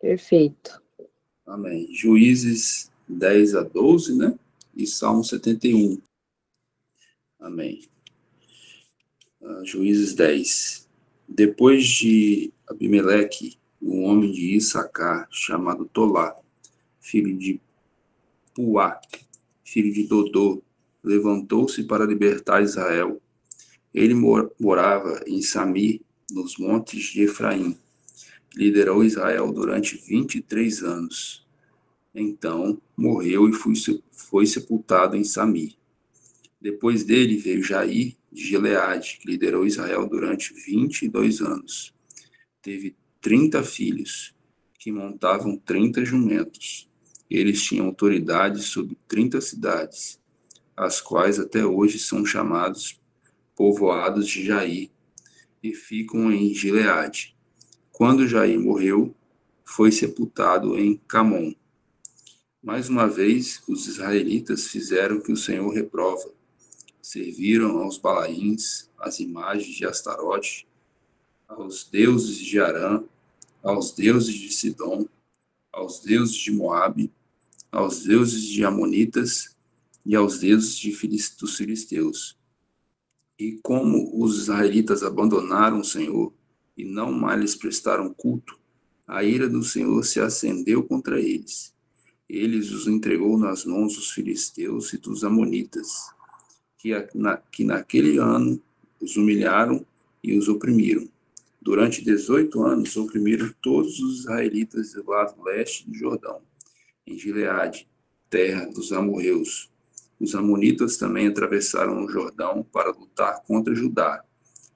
Perfeito. Amém. Juízes 10-12, né? E Salmo 71. Amém. Juízes 10. Depois de Abimeleque, um homem de Issacar, chamado Tolá, filho de Puá, filho de Dodô, levantou-se para libertar Israel. Ele morava em Samir, nos montes de Efraim. Liderou Israel durante 23 anos. Então morreu e foi sepultado em Samir. Depois dele veio Jair de Gileade, que liderou Israel durante 22 anos. Teve 30 filhos, que montavam 30 jumentos. Eles tinham autoridade sobre 30 cidades, as quais até hoje são chamados povoados de Jair, e ficam em Gileade. Quando Jair morreu, foi sepultado em Camon. Mais uma vez, os israelitas fizeram o que o Senhor reprova. Serviram aos Balaíns, às imagens de Astarote, aos deuses de Arã, aos deuses de Sidom, aos deuses de Moabe, aos deuses de Amonitas e aos deuses dos filisteus. E como os israelitas abandonaram o Senhor e não mais lhes prestaram culto, a ira do Senhor se acendeu contra eles. Ele os entregou nas mãos dos filisteus e dos amonitas, que naquele ano os humilharam e os oprimiram. Durante 18 anos oprimiram todos os israelitas do lado leste do Jordão, em Gileade, terra dos amorreus. Os amonitas também atravessaram o Jordão para lutar contra Judá,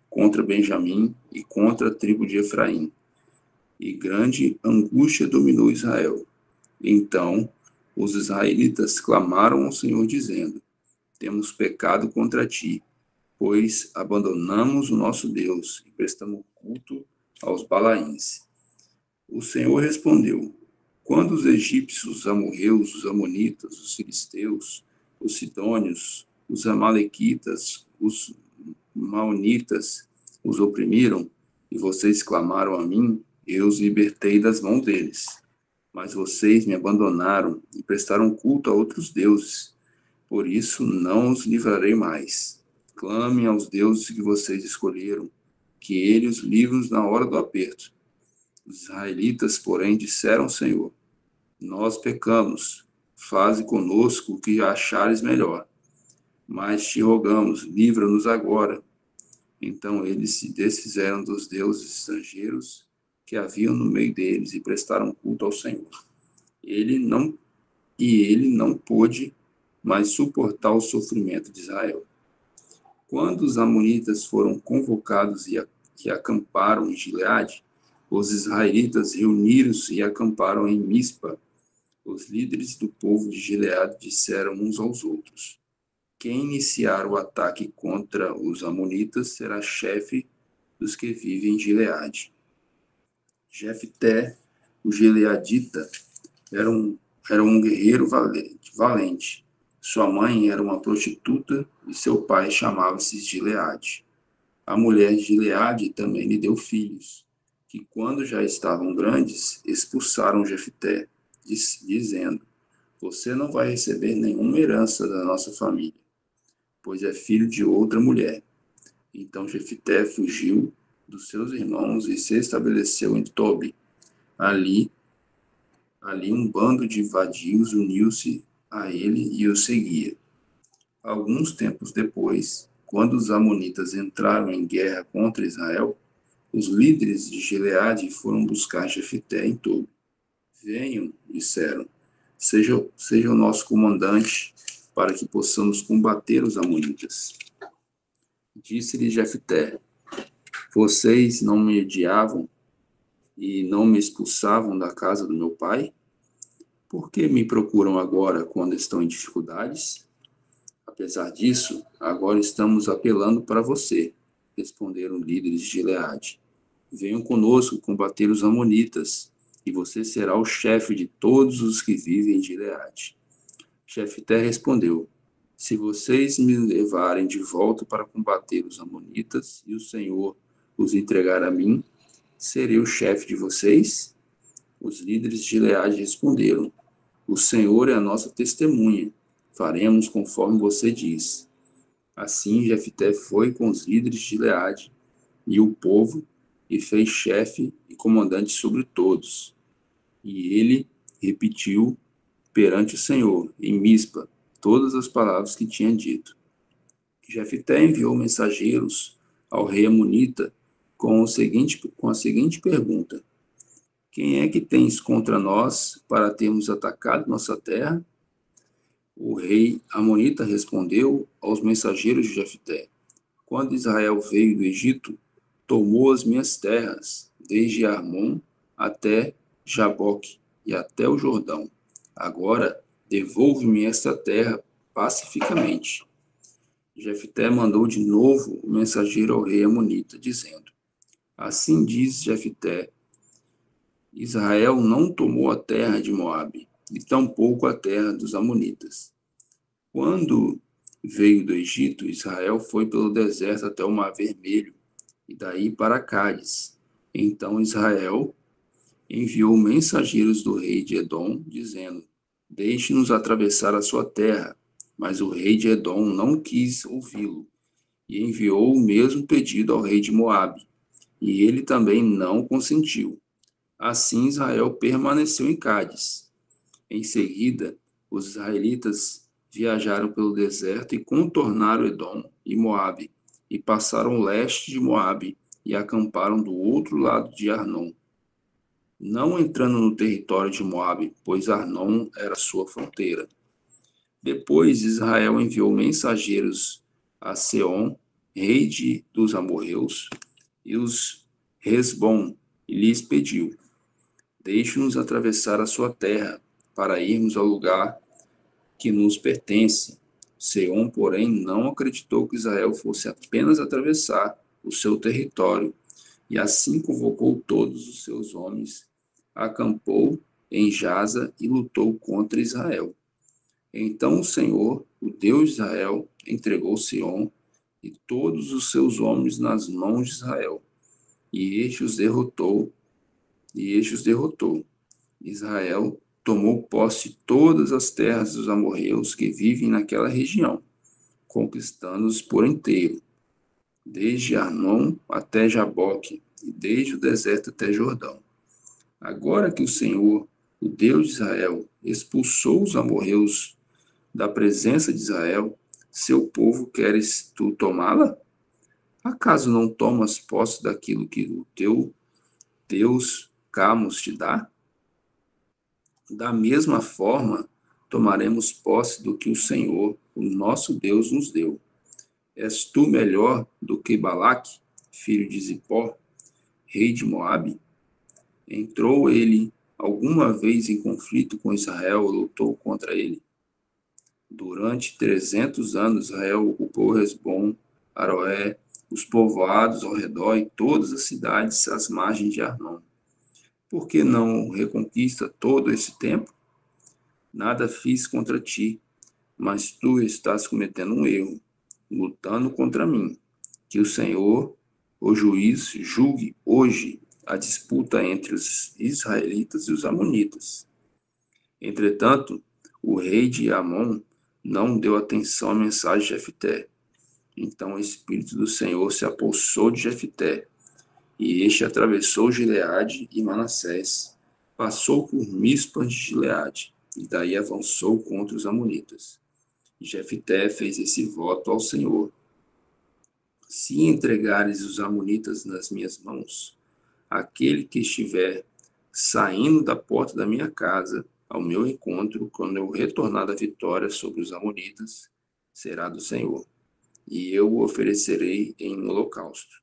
contra Benjamim e contra a tribo de Efraim. E grande angústia dominou Israel. Então os israelitas clamaram ao Senhor, dizendo: temos pecado contra ti, pois abandonamos o nosso Deus e prestamos culto aos Balaíns. O Senhor respondeu: quando os egípcios, os amorreus, os amonitas, os filisteus, os sidônios, os amalequitas, os maonitas os oprimiram, e vocês clamaram a mim, eu os libertei das mãos deles. Mas vocês me abandonaram e prestaram culto a outros deuses. Por isso não os livrarei mais. Clamem aos deuses que vocês escolheram, que ele os livre na hora do aperto. Os israelitas, porém, disseram ao Senhor: nós pecamos, faze conosco o que achares melhor. Mas te rogamos, livra-nos agora. Então eles se desfizeram dos deuses estrangeiros que haviam no meio deles e prestaram culto ao Senhor. Ele não pôde mais suportar o sofrimento de Israel. Quando os amonitas foram convocados e acamparam em Gileade, os israelitas reuniram-se e acamparam em Mispa. Os líderes do povo de Gileade disseram uns aos outros: quem iniciar o ataque contra os amonitas será chefe dos que vivem em Gileade. Jefté, o gileadita, era um guerreiro valente. Sua mãe era uma prostituta e seu pai chamava-se Gileade. A mulher de Gileade também lhe deu filhos, que quando já estavam grandes, expulsaram Jefté, dizendo: você não vai receber nenhuma herança da nossa família, pois é filho de outra mulher. Então Jefté fugiu dos seus irmãos e se estabeleceu em Tobi. Ali um bando de vadios uniu-se a ele e o seguia. Alguns tempos depois, quando os amonitas entraram em guerra contra Israel, os líderes de Gileade foram buscar Jefté em Tobi. Venham, disseram, seja o nosso comandante, para que possamos combater os amonitas. Disse-lhe Jefté: vocês não me odiavam e não me expulsavam da casa do meu pai? Por que me procuram agora quando estão em dificuldades? Apesar disso, agora estamos apelando para você, responderam líderes de Gileade. Venham conosco combater os amonitas, e você será o chefe de todos os que vivem em Gileade. Jefté respondeu: se vocês me levarem de volta para combater os amonitas e o Senhor os entregar a mim, serei o chefe de vocês? Os líderes de Gileade responderam: O Senhor é a nossa testemunha. Faremos conforme você diz. Assim Jefté foi com os líderes de Gileade e o povo, e fez chefe e comandante sobre todos. E ele repetiu perante o Senhor, em Mispa, todas as palavras que tinha dito. Jefté enviou mensageiros ao rei Amonita com a seguinte pergunta: Quem é que tens contra nós para termos atacado nossa terra? O rei Amonita respondeu aos mensageiros de Jefté: Quando Israel veio do Egito, tomou as minhas terras, desde Armon até Jaboque e até o Jordão. Agora, devolve-me esta terra pacificamente. Jefté mandou de novo o mensageiro ao rei Amonita, dizendo: Assim diz Jefté: Israel não tomou a terra de Moabe, e tampouco a terra dos Amonitas. Quando veio do Egito, Israel foi pelo deserto até o Mar Vermelho, e daí para Cádiz. Então Israel enviou mensageiros do rei de Edom, dizendo: Deixe-nos atravessar a sua terra. Mas o rei de Edom não quis ouvi-lo, e enviou o mesmo pedido ao rei de Moabe, e ele também não consentiu. Assim Israel permaneceu em Cádiz. Em seguida, os israelitas viajaram pelo deserto e contornaram Edom e Moabe, e passaram o leste de Moabe e acamparam do outro lado de Arnon, não entrando no território de Moabe, pois Arnon era sua fronteira. Depois Israel enviou mensageiros a Seom, dos amorreus, e os Hesbom, e lhes pediu: Deixe-nos atravessar a sua terra, para irmos ao lugar que nos pertence. Seom, porém, não acreditou que Israel fosse apenas atravessar o seu território, e assim convocou todos os seus homens, acampou em Jaza e lutou contra Israel. Então o Senhor, o Deus de Israel, entregou Seom e todos os seus homens nas mãos de Israel, e este os derrotou, Israel tomou posse de todas as terras dos amorreus que vivem naquela região, conquistando-os por inteiro, desde Arnon até Jaboque, e desde o deserto até Jordão. Agora que o Senhor, o Deus de Israel, expulsou os amorreus da presença de Israel, seu povo, queres tu tomá-la? Acaso não tomas posse daquilo que o teu Deus Camos te dá? Da mesma forma, tomaremos posse do que o Senhor, o nosso Deus, nos deu. És tu melhor do que Balaque, filho de Zippor, rei de Moabe? Entrou ele alguma vez em conflito com Israel ou lutou contra ele? Durante 300 anos, Israel ocupou Hesbom, Aroé, os povoados ao redor e todas as cidades às margens de Arnon. Por que não reconquista todo esse tempo? Nada fiz contra ti, mas tu estás cometendo um erro, lutando contra mim. Que o Senhor, o juiz, julgue hoje a disputa entre os israelitas e os amonitas. Entretanto, o rei de Amon não deu atenção à mensagem de Jefté. Então o Espírito do Senhor se apossou de Jefté, e este atravessou Gileade e Manassés, passou por Mispa de Gileade, e daí avançou contra os amonitas. Jefté fez esse voto ao Senhor: Se entregares os amonitas nas minhas mãos, aquele que estiver saindo da porta da minha casa ao meu encontro, quando eu retornar da vitória sobre os amonitas, será do Senhor, e eu o oferecerei em holocausto.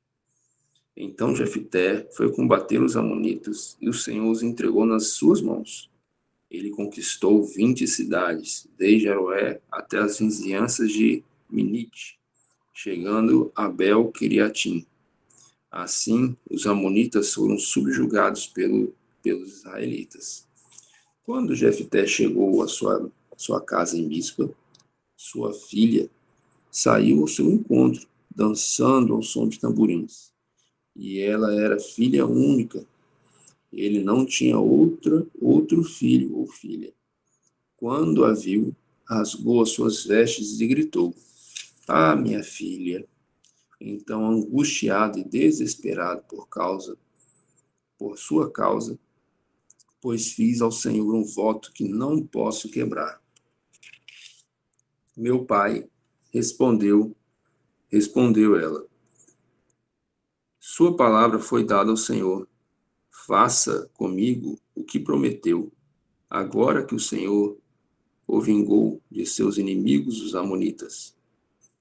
Então Jefté foi combater os amonitas, e o Senhor os entregou nas suas mãos. Ele conquistou 20 cidades, desde Aroé até as vizinhanças de Minite, chegando a Bel-Quiriatim. Assim, os amonitas foram subjugados pelos israelitas. Quando Jefté chegou à sua casa em Mispa, sua filha saiu ao seu encontro, dançando ao som de tamborins. E ela era filha única, Ele não tinha outro filho ou filha. Quando a viu, rasgou as suas vestes e gritou: Ah, minha filha! Então, angustiado e desesperado por sua causa, pois fiz ao Senhor um voto que não posso quebrar. Meu pai respondeu, respondeu ela: Sua palavra foi dada ao Senhor. Faça comigo o que prometeu. Agora que o Senhor o vingou de seus inimigos, os amonitas.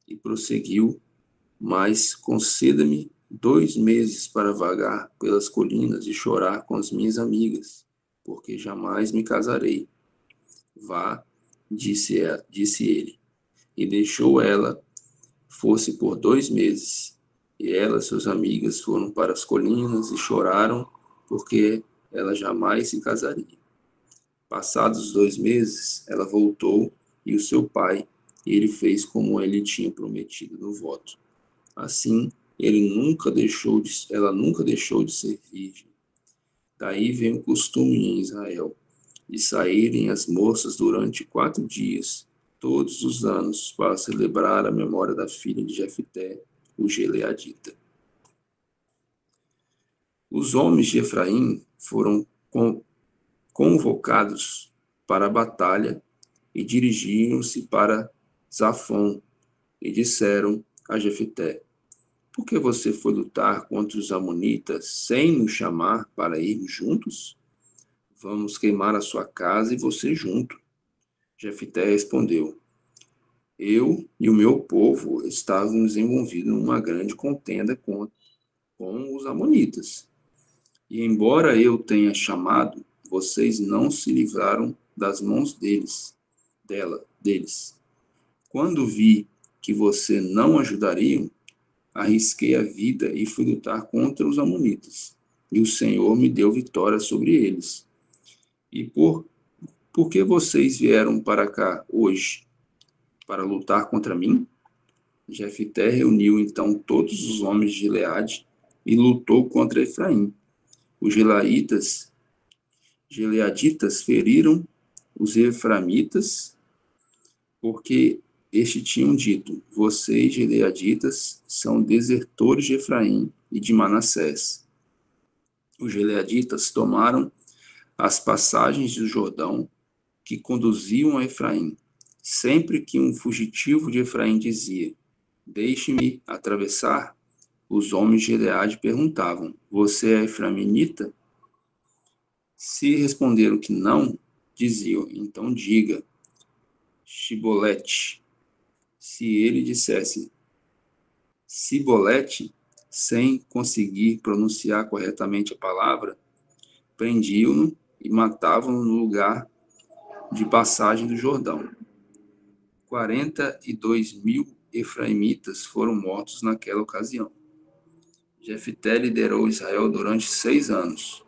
E prosseguiu: Mas conceda-me 2 meses para vagar pelas colinas e chorar com as minhas amigas, porque jamais me casarei. Vá, disse ele, e deixou ela fosse por 2 meses. E ela e suas amigas foram para as colinas e choraram, porque ela jamais se casaria. Passados os 2 meses, ela voltou e o seu pai, e ele fez como ele tinha prometido no voto. Assim, ela nunca deixou de ser virgem. Daí vem o costume em Israel de saírem as moças durante 4 dias, todos os anos, para celebrar a memória da filha de Jefté, o Gileadita. Os homens de Efraim foram convocados para a batalha e dirigiram-se para Zafon e disseram a Jefté: Por que você foi lutar contra os amonitas sem nos chamar para irmos juntos? Vamos queimar a sua casa e você junto. Jefté respondeu: Eu e o meu povo estávamos envolvidos numa grande contenda com os amonitas. E embora eu tenha chamado, vocês não se livraram das mãos deles. Quando vi que você não ajudariam, arrisquei a vida e fui lutar contra os amonitas. E o Senhor me deu vitória sobre eles. E por que vocês vieram para cá hoje? Para lutar contra mim? Jefté reuniu então todos os homens de Gileade e lutou contra Efraim. Os gileaditas feriram os efraimitas, porque estes tinham dito: Vocês, gileaditas, são desertores de Efraim e de Manassés. Os gileaditas tomaram as passagens do Jordão que conduziam a Efraim. Sempre que um fugitivo de Efraim dizia: Deixe-me atravessar, os homens de Gileade perguntavam: Você é efraimita? Se responderam que não, diziam: Então diga, Shibolete. Se ele dissesse Sibolete, sem conseguir pronunciar corretamente a palavra, prendiam-no e matavam-no no lugar de passagem do Jordão. 42.000 efraimitas foram mortos naquela ocasião. Jefté liderou Israel durante 6 anos.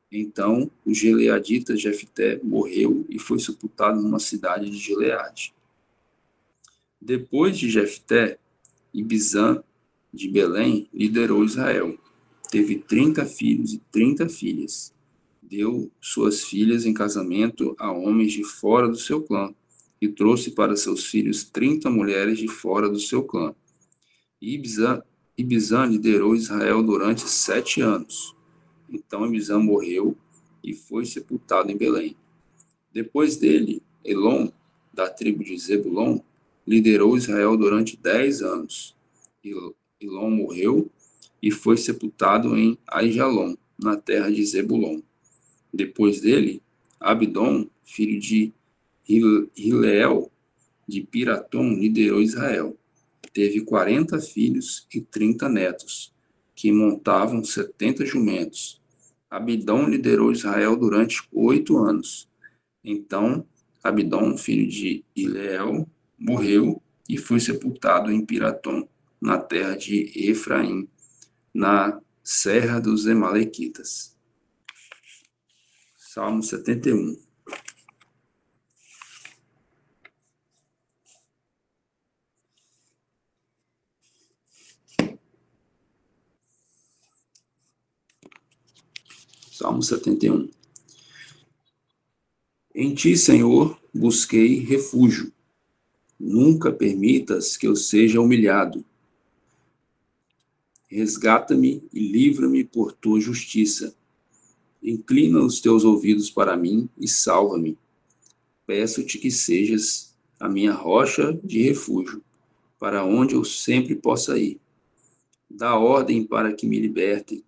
Então, o gileadita Jefté morreu e foi sepultado numa cidade de Gileade. Depois de Jefté, Ibzan de Belém liderou Israel. Teve 30 filhos e 30 filhas. Deu suas filhas em casamento a homens de fora do seu clã e trouxe para seus filhos 30 mulheres de fora do seu clã. Ibzan liderou Israel durante 7 anos. Então Ibzan morreu e foi sepultado em Belém. Depois dele, Elon, da tribo de Zebulon, liderou Israel durante 10 anos. Elon morreu e foi sepultado em Aijalon, na terra de Zebulon. Depois dele, Abdon, filho de Hileel, de Piratom, liderou Israel. Teve 40 filhos e 30 netos, que montavam 70 jumentos. Abdon liderou Israel durante 8 anos. Então, Abdon, filho de Hileel, morreu e foi sepultado em Piratom, na terra de Efraim, na serra dos Amalequitas. Salmo 71. Salmo Salmo 71. Em ti, Senhor, busquei refúgio. Nunca permitas que eu seja humilhado. Resgata-me e livra-me por tua justiça. Inclina os teus ouvidos para mim e salva-me. Peço-te que sejas a minha rocha de refúgio, para onde eu sempre possa ir. Dá ordem para que me libertem,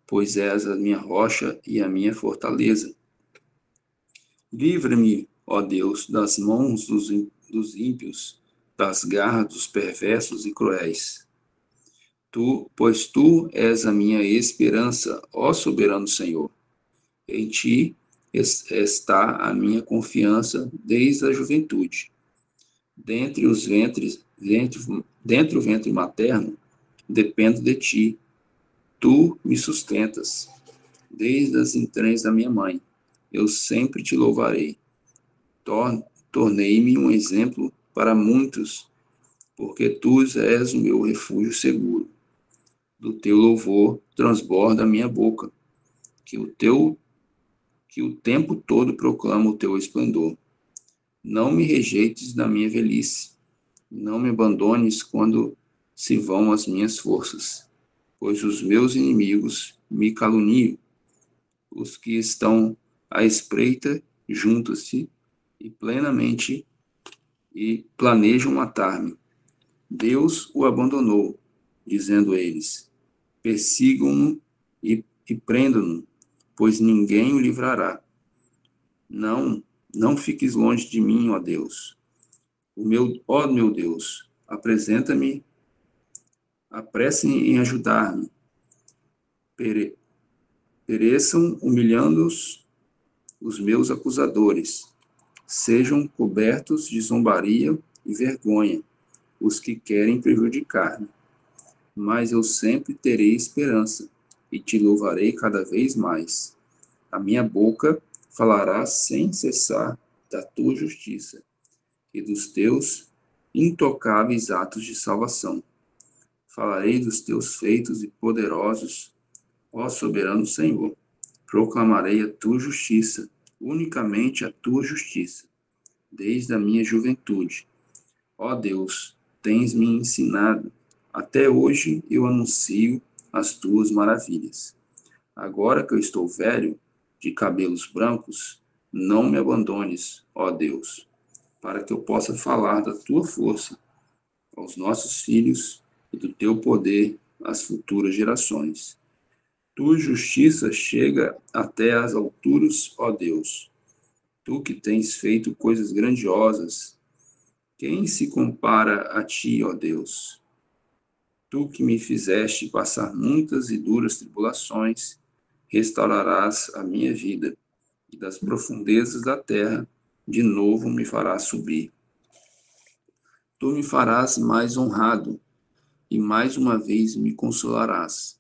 pois és a minha rocha e a minha fortaleza. Livra-me, ó Deus, das mãos dos ímpios, das garras dos perversos e cruéis. Pois tu és a minha esperança, ó soberano Senhor. Em ti está a minha confiança desde a juventude. Dentre o ventre materno, dependo de ti. Tu me sustentas. Desde as entranhas da minha mãe, eu sempre te louvarei. Tornei-me um exemplo para muitos, porque tu és o meu refúgio seguro. Do teu louvor transborda a minha boca, que o tempo todo proclama o teu esplendor. Não me rejeites na minha velhice, não me abandones quando se vão as minhas forças, pois os meus inimigos me caluniam. Os que estão à espreita juntam-se e planejam matar-me. Deus o abandonou, dizendo eles: persigam-no e prendam-no, pois ninguém o livrará. Não fiques longe de mim, ó Deus. Ó meu Deus, apresse em ajudar-me. Pereçam humilhando-os os meus acusadores. Sejam cobertos de zombaria e vergonha os que querem prejudicar-me. Mas eu sempre terei esperança e te louvarei cada vez mais. A minha boca falará sem cessar da tua justiça e dos teus intocáveis atos de salvação. Falarei dos teus feitos e poderosos, ó soberano Senhor. Proclamarei a tua justiça, unicamente a tua justiça, desde a minha juventude. Ó Deus, tens me ensinado. Até hoje eu anuncio as tuas maravilhas. Agora que eu estou velho, de cabelos brancos, não me abandones, ó Deus, para que eu possa falar da tua força aos nossos filhos e do teu poder às futuras gerações. Tua justiça chega até as alturas, ó Deus. Tu que tens feito coisas grandiosas, quem se compara a ti, ó Deus? Tu que me fizeste passar muitas e duras tribulações, restaurarás a minha vida, e das profundezas da terra, de novo me farás subir. Tu me farás mais honrado, e mais uma vez me consolarás,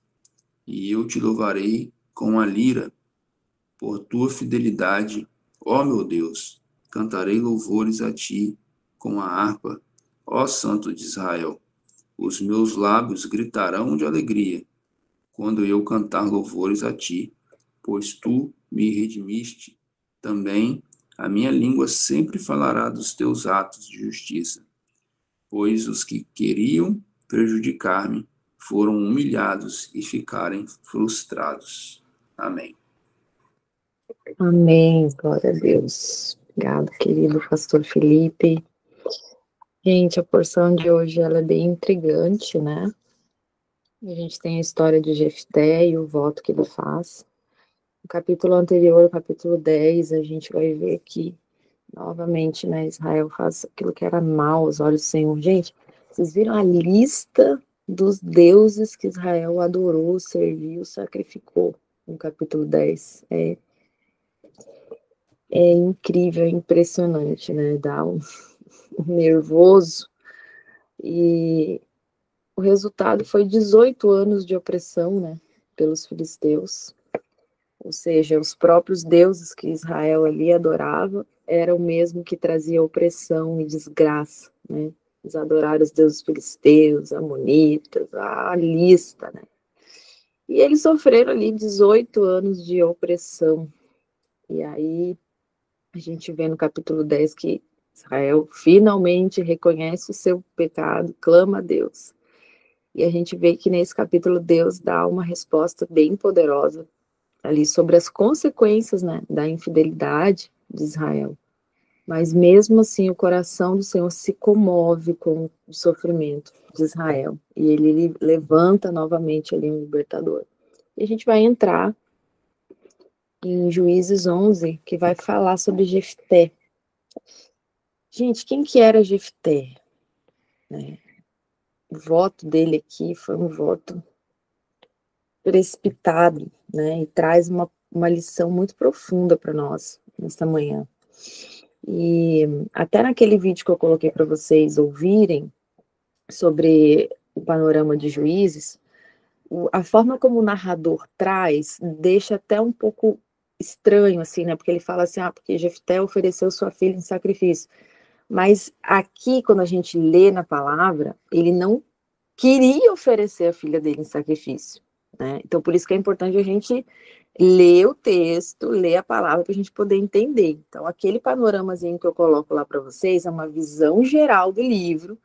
e eu te louvarei com a lira, por tua fidelidade, ó meu Deus. Cantarei louvores a ti com a harpa, ó Santo de Israel. Os meus lábios gritarão de alegria quando eu cantar louvores a ti, pois tu me redimiste. Também a minha língua sempre falará dos teus atos de justiça, pois os que queriam prejudicar-me foram humilhados e ficarem frustrados. Amém. Amém, glória a Deus. Obrigado, querido pastor Felipe. Gente, a porção de hoje ela é bem intrigante, né? A gente tem a história de Jefté e o voto que ele faz. No capítulo anterior, capítulo 10, a gente vai ver que, novamente, né, Israel faz aquilo que era mal aos olhos do Senhor. Gente, vocês viram a lista dos deuses que Israel adorou, serviu, sacrificou no capítulo 10. É incrível, é impressionante, né? Dá um nervoso. E o resultado foi 18 anos de opressão, né? Pelos filisteus. Ou seja, os próprios deuses que Israel ali adorava eram o mesmo que trazia opressão e desgraça, né? Eles adoraram os deuses filisteus, amonitas, a lista, né? E eles sofreram ali 18 anos de opressão. E aí a gente vê no capítulo 10 que Israel finalmente reconhece o seu pecado, clama a Deus. E a gente vê que nesse capítulo Deus dá uma resposta bem poderosa ali sobre as consequências, né, da infidelidade de Israel. Mas mesmo assim o coração do Senhor se comove com o sofrimento de Israel. E ele levanta novamente ali um libertador. E a gente vai entrar em Juízes 11, que vai falar sobre Jefté. Gente, quem que era Jefté? Né? O voto dele aqui foi um voto precipitado, né? E traz uma lição muito profunda para nós nesta manhã. E até naquele vídeo que eu coloquei para vocês ouvirem sobre o panorama de Juízes, a forma como o narrador traz deixa até um pouco estranho, assim, né? Porque ele fala assim, porque Jefté ofereceu sua filha em sacrifício. Mas aqui, quando a gente lê na palavra, ele não queria oferecer a filha dele em sacrifício, né? Então, por isso que é importante a gente ler o texto, ler a palavra, para a gente poder entender. Então, aquele panoramazinho que eu coloco lá para vocês é uma visão geral do livro,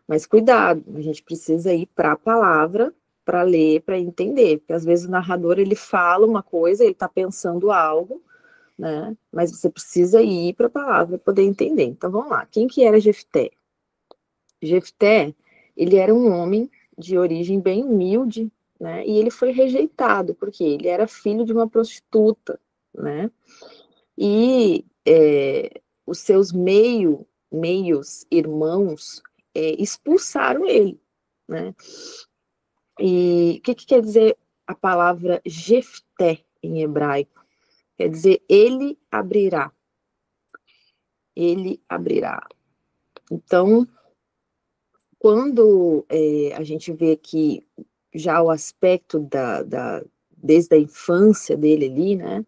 mas cuidado, a gente precisa ir para a palavra, para ler, para entender, porque às vezes o narrador, ele fala uma coisa, ele está pensando algo, né? Mas você precisa ir para a palavra para poder entender. Então, vamos lá. Quem que era Jefté? Jefté, ele era um homem de origem bem humilde, né? E ele foi rejeitado, porque ele era filho de uma prostituta, né? E os seus meios irmãos expulsaram ele, né? E o que quer dizer a palavra Jefté em hebraico? Quer dizer, ele abrirá. Ele abrirá. Então, quando a gente vê que já o aspecto desde a infância dele ali, né,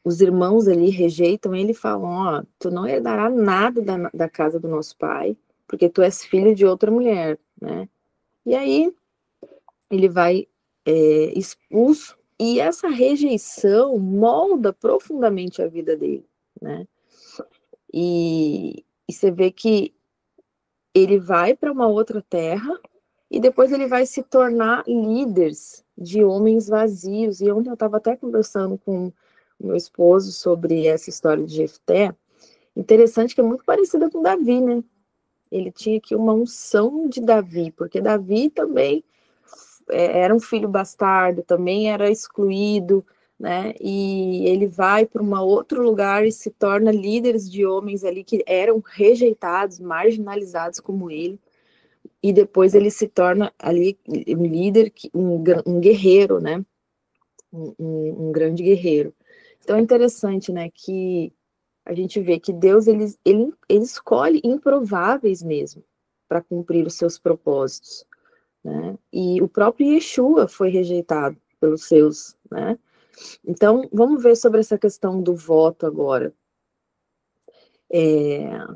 os irmãos ali rejeitam ele e falam, tu não herdará nada da casa do nosso pai, porque tu és filho de outra mulher, né, e aí ele vai expulso, e essa rejeição molda profundamente a vida dele, né, e você vê que ele vai para uma outra terra e depois ele vai se tornar líderes de homens vazios. E ontem eu estava até conversando com o meu esposo sobre essa história de Jefté. Interessante que é muito parecida com Davi, né? Ele tinha aqui uma unção de Davi, porque Davi também era um filho bastardo, também era excluído, né? E ele vai para um outro lugar e se torna líderes de homens ali que eram rejeitados, marginalizados como ele. E depois ele se torna ali um líder, um guerreiro, né? Um grande guerreiro. Então é interessante, né, que a gente vê que Deus, ele escolhe improváveis mesmo para cumprir os seus propósitos, né? E o próprio Yeshua foi rejeitado pelos seus, né? Então, vamos ver sobre essa questão do voto agora.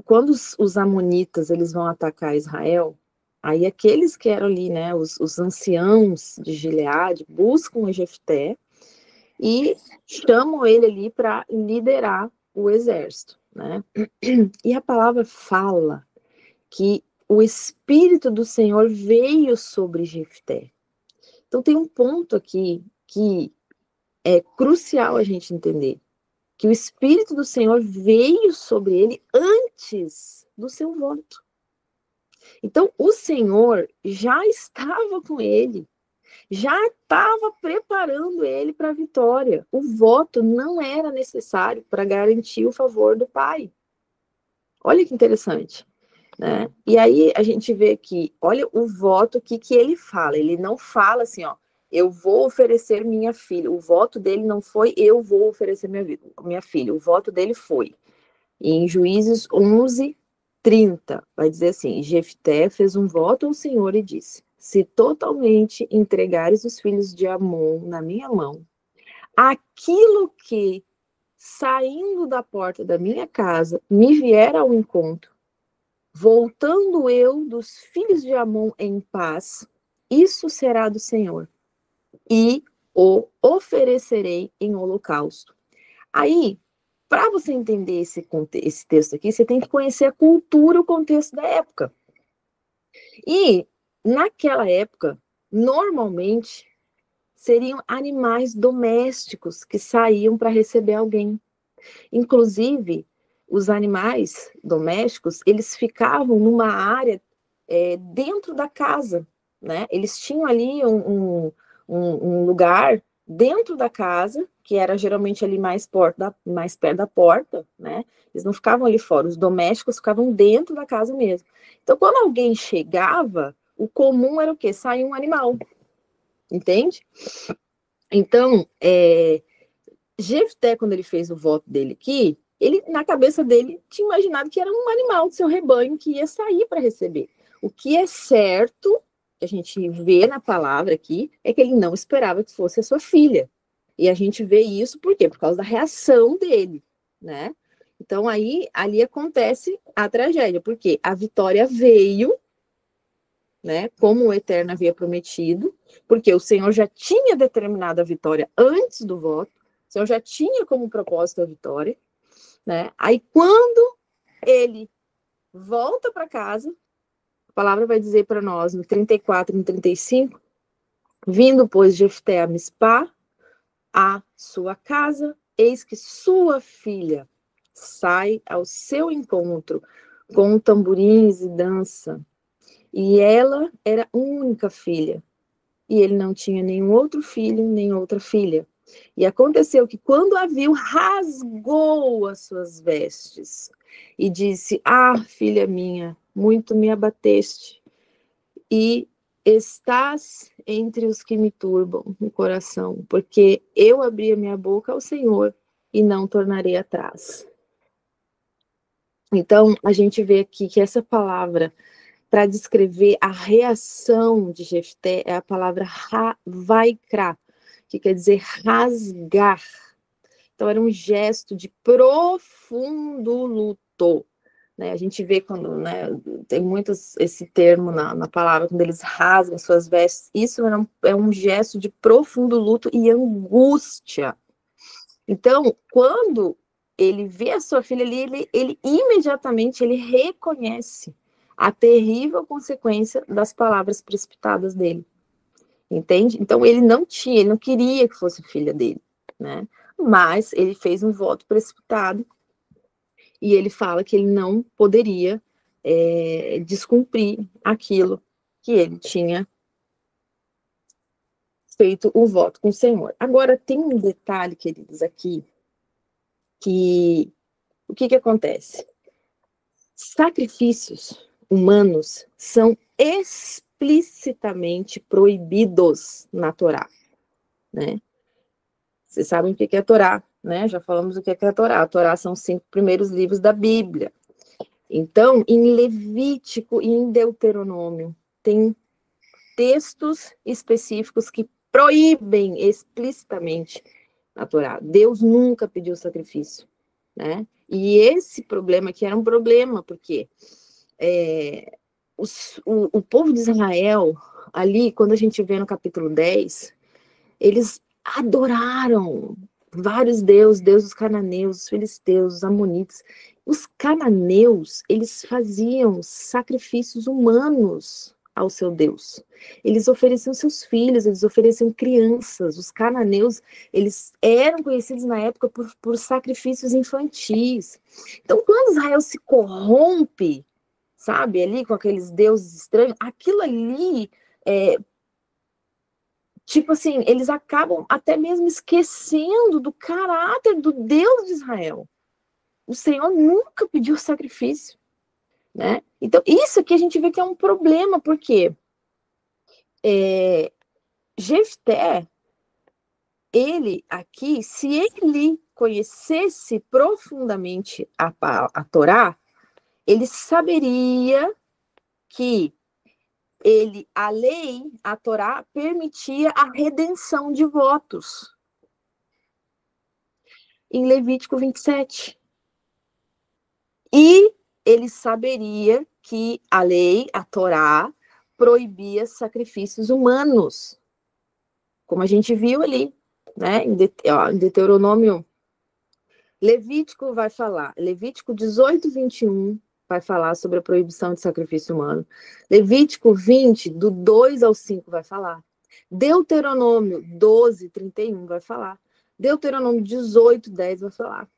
Quando os amonitas, eles vão atacar Israel, aí aqueles que eram ali, né, os anciãos de Gileade, buscam o Jefté e chamam ele ali para liderar o exército, né? E a palavra fala que o Espírito do Senhor veio sobre Jefté. Então tem um ponto aqui que é crucial a gente entender, que o Espírito do Senhor veio sobre ele antes do seu voto. Então o Senhor já estava com ele, já estava preparando ele para a vitória. O voto não era necessário para garantir o favor do Pai. Olha que interessante, né? E aí a gente vê que, olha o voto que ele fala. Ele não fala assim, eu vou oferecer minha filha. O voto dele não foi, eu vou oferecer minha filha. O voto dele foi, em Juízes 11:30, vai dizer assim, Jefté fez um voto ao Senhor e disse, se totalmente entregares os filhos de Amon na minha mão, aquilo que, saindo da porta da minha casa, me vier ao encontro, voltando eu dos filhos de Amon em paz, isso será do Senhor, e o oferecerei em holocausto. Aí, para você entender esse texto aqui, você tem que conhecer a cultura, o contexto da época. E, naquela época, normalmente, seriam animais domésticos que saíam para receber alguém. Inclusive, os animais domésticos, eles ficavam numa área dentro da casa, né? Eles tinham ali um lugar dentro da casa, que era geralmente ali mais perto da porta, né? Eles não ficavam ali fora, os domésticos ficavam dentro da casa mesmo. Então, quando alguém chegava, o comum era o quê? Sair um animal, entende? Então, Jefté, quando ele fez o voto dele aqui, ele, na cabeça dele, tinha imaginado que era um animal do seu rebanho que ia sair para receber. O que é certo, que a gente vê na palavra aqui, é que ele não esperava que fosse a sua filha. E a gente vê isso por quê? Por causa da reação dele, né? Então, aí, ali acontece a tragédia, porque a vitória veio, né, como o Eterno havia prometido, porque o Senhor já tinha determinado a vitória antes do voto, o Senhor já tinha como propósito a vitória, né? Aí quando ele volta para casa, a palavra vai dizer para nós no 34 e no 35, vindo pois Jefté a Mispá, a sua casa, eis que sua filha sai ao seu encontro com tamborins e dança. E ela era única filha, e ele não tinha nenhum outro filho, nem outra filha. E aconteceu que, quando a viu, rasgou as suas vestes e disse: Ah, filha minha, muito me abateste, e estás entre os que me turbam o coração, porque eu abri a minha boca ao Senhor e não tornarei atrás. Então, a gente vê aqui que essa palavra, para descrever a reação de Jefté, é a palavra vaikra, que quer dizer rasgar. Então, era um gesto de profundo luto. Né? A gente vê quando, né, tem muitos esse termo na palavra, quando eles rasgam suas vestes, isso é um gesto de profundo luto e angústia. Então, quando ele vê a sua filha ali, ele imediatamente ele reconhece a terrível consequência das palavras precipitadas dele, entende? Então ele não queria que fosse filha dele, né? Mas ele fez um voto precipitado e ele fala que ele não poderia descumprir aquilo que ele tinha feito o voto com o Senhor. Agora tem um detalhe, queridos, aqui, que o que acontece? Sacrifícios humanos são explicitamente proibidos na Torá, né? Vocês sabem o que é a Torá, né? Já falamos o que é a Torá. A Torá são os 5 primeiros livros da Bíblia. Então, em Levítico e em Deuteronômio, tem textos específicos que proíbem explicitamente a Torá. Deus nunca pediu sacrifício, né? E esse problema aqui era um problema, porque o povo de Israel, ali, quando a gente vê no capítulo 10, eles adoraram vários deuses dos cananeus, os filisteus, os amonitas. Os cananeus, eles faziam sacrifícios humanos ao seu Deus. Eles ofereciam seus filhos, eles ofereciam crianças. Os cananeus, eles eram conhecidos na época por sacrifícios infantis. Então, quando Israel se corrompe, sabe, ali com aqueles deuses estranhos, aquilo ali, tipo assim, eles acabam até mesmo esquecendo do caráter do Deus de Israel. O Senhor nunca pediu sacrifício, né? Então, isso aqui a gente vê que é um problema, porque Jefté, ele aqui, se ele conhecesse profundamente a Torá, ele saberia que a lei, a Torá, permitia a redenção de votos. Em Levítico 27. E ele saberia que a lei, a Torá, proibia sacrifícios humanos, como a gente viu ali, né? Em Deuteronômio, Levítico vai falar, Levítico 18, 21 vai falar sobre a proibição de sacrifício humano. Levítico 20, do 2 ao 5 vai falar. Deuteronômio 12, 31 vai falar. Deuteronômio 18, 10 vai falar.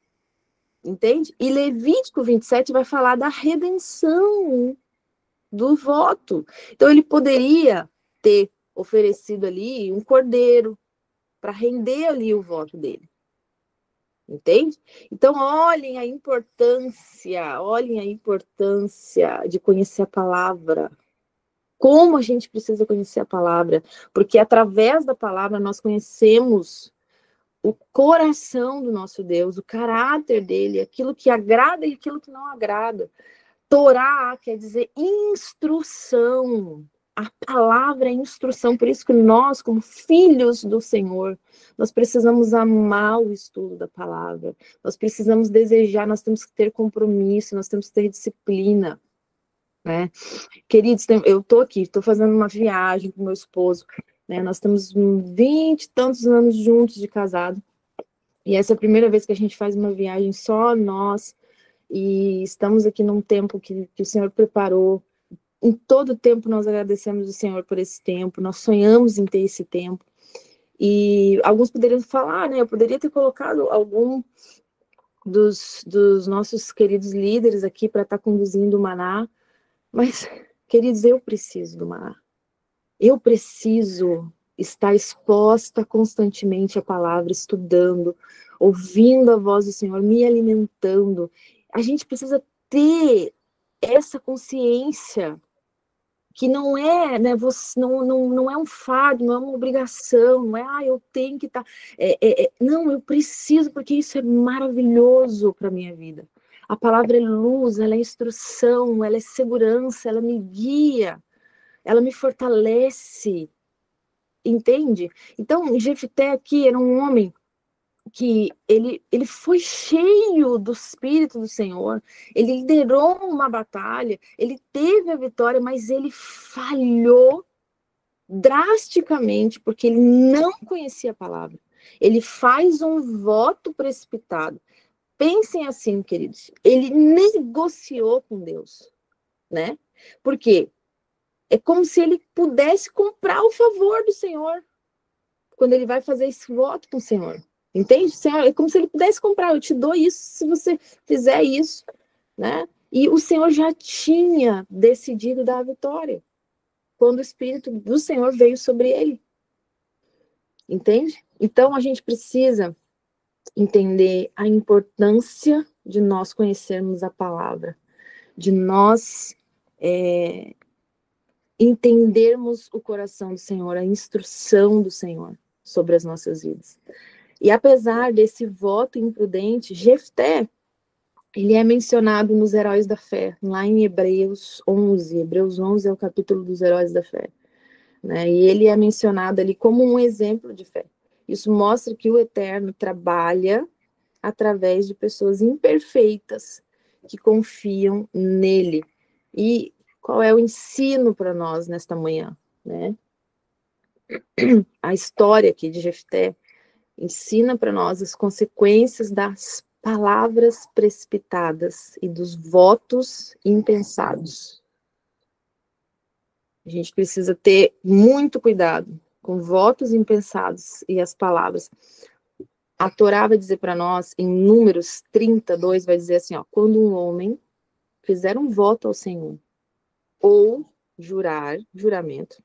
Entende? E Levítico 27 vai falar da redenção do voto. Então, ele poderia ter oferecido ali um cordeiro para render ali o voto dele. Entende? Então, olhem a importância de conhecer a palavra. Como a gente precisa conhecer a palavra, porque através da palavra nós conhecemos o coração do nosso Deus, o caráter dele, aquilo que agrada e aquilo que não agrada. Torá quer dizer instrução. A palavra é instrução, por isso que nós, como filhos do Senhor, nós precisamos amar o estudo da palavra, nós precisamos desejar, nós temos que ter compromisso, nós temos que ter disciplina, né? Queridos, eu estou aqui, estou fazendo uma viagem com meu esposo, né? Nós temos 20 e tantos anos juntos de casado, e essa é a primeira vez que a gente faz uma viagem só nós, e estamos aqui num tempo que o Senhor preparou. Em todo tempo nós agradecemos o Senhor por esse tempo, nós sonhamos em ter esse tempo. E alguns poderiam falar, né? Eu poderia ter colocado algum dos nossos queridos líderes aqui para estar conduzindo o Maná, mas, queridos, eu preciso do Maná. Eu preciso estar exposta constantemente à palavra, estudando, ouvindo a voz do Senhor, me alimentando. A gente precisa ter essa consciência que não é, né, não é um fardo, não é uma obrigação, não é, eu tenho que estar... não, eu preciso, porque isso é maravilhoso para a minha vida. A palavra é luz, ela é instrução, ela é segurança, ela me guia, ela me fortalece, entende? Então, Jefté aqui era um homem que ele foi cheio do Espírito do Senhor, ele liderou uma batalha, ele teve a vitória, mas ele falhou drasticamente, porque ele não conhecia a palavra. Ele faz um voto precipitado. Pensem assim, queridos, ele negociou com Deus, né? Porque é como se ele pudesse comprar o favor do Senhor, quando ele vai fazer esse voto com o Senhor. Entende? Senhor, é como se ele pudesse comprar, eu te dou isso se você fizer isso, né? E o Senhor já tinha decidido dar a vitória, quando o Espírito do Senhor veio sobre ele. Entende? Então, a gente precisa entender a importância de nós conhecermos a palavra, de nós entendermos o coração do Senhor, a instrução do Senhor sobre as nossas vidas. E apesar desse voto imprudente, Jefté, ele é mencionado nos heróis da fé, lá em Hebreus 11. Hebreus 11 é o capítulo dos heróis da fé, né? E ele é mencionado ali como um exemplo de fé. Isso mostra que o Eterno trabalha através de pessoas imperfeitas que confiam nele. E qual é o ensino para nós nesta manhã, né? A história aqui de Jefté ensina para nós as consequências das palavras precipitadas e dos votos impensados. A gente precisa ter muito cuidado com votos impensados e as palavras. A Torá vai dizer para nós, em Números 32, vai dizer assim, ó, quando um homem fizer um voto ao Senhor, ou juramento,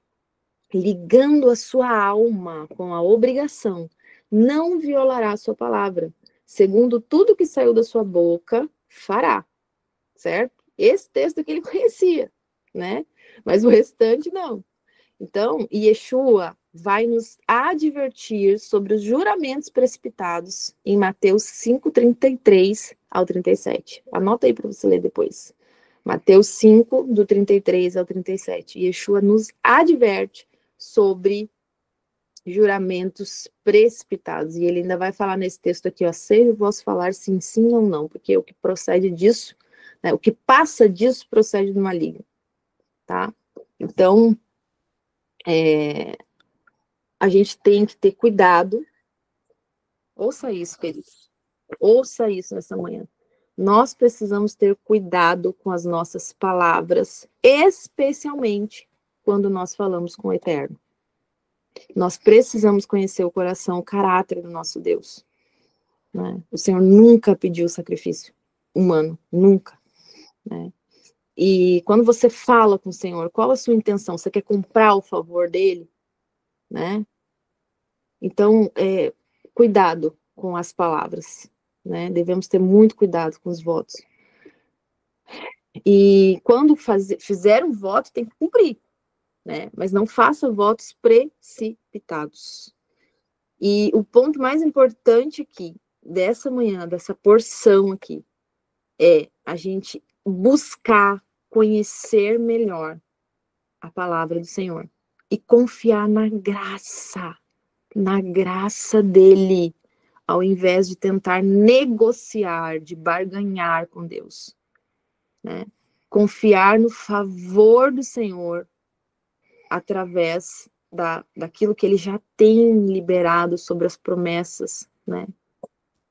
ligando a sua alma com a obrigação, não violará a sua palavra. Segundo tudo que saiu da sua boca, fará. Certo? Esse texto que ele conhecia, né? Mas o restante não. Então, Yeshua vai nos advertir sobre os juramentos precipitados em Mateus 5, 33 ao 37. Anota aí para você ler depois. Mateus 5, do 33 ao 37. Yeshua nos adverte sobre juramentos precipitados. E ele ainda vai falar nesse texto aqui, ó, sei eu posso falar sim, sim ou não, porque o que procede disso, né, o que passa disso procede do maligno, tá? Então, a gente tem que ter cuidado. Ouça isso, queridos. Ouça isso nessa manhã. Nós precisamos ter cuidado com as nossas palavras, especialmente quando nós falamos com o Eterno. Nós precisamos conhecer o coração, o caráter do nosso Deus. Né? O Senhor nunca pediu sacrifício humano, nunca. Né? E quando você fala com o Senhor, qual a sua intenção? Você quer comprar o favor dele? Né? Então, cuidado com as palavras. Né? Devemos ter muito cuidado com os votos. E quando fizer um voto, tem que cumprir, né? Mas não faça votos precipitados. E o ponto mais importante aqui, dessa manhã, dessa porção aqui, é a gente buscar conhecer melhor a palavra do Senhor e confiar na graça dele, ao invés de tentar negociar, de barganhar com Deus. Né? Confiar no favor do Senhor através daquilo que ele já tem liberado sobre as promessas, né?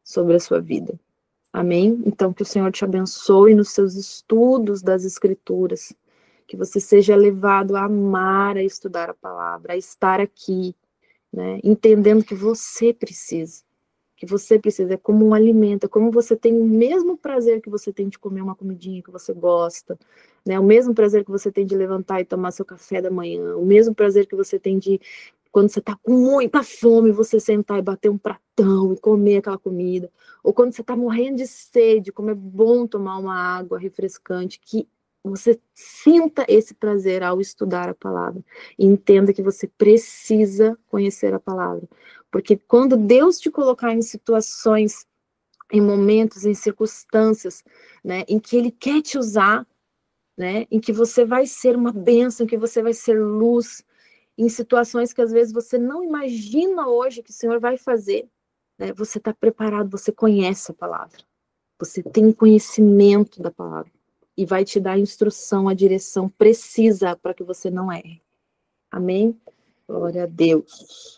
Sobre a sua vida. Amém? Então, que o Senhor te abençoe nos seus estudos das Escrituras, que você seja levado a amar, a estudar a palavra, a estar aqui, né? Entendendo que você precisa. É como um alimento, é como você tem o mesmo prazer que você tem de comer uma comidinha que você gosta, né? O mesmo prazer que você tem de levantar e tomar seu café da manhã, o mesmo prazer que você tem de, quando você tá com muita fome, você sentar e bater um pratão e comer aquela comida, ou quando você tá morrendo de sede, como é bom tomar uma água refrescante, que você sinta esse prazer ao estudar a palavra, e entenda que você precisa conhecer a palavra. Porque quando Deus te colocar em situações, em momentos, em circunstâncias, né, em que Ele quer te usar, né, em que você vai ser uma bênção, em que você vai ser luz, em situações que às vezes você não imagina hoje que o Senhor vai fazer, né, você está preparado, você conhece a palavra, você tem conhecimento da palavra, e vai te dar a instrução, a direção precisa para que você não erre. Amém? Glória a Deus.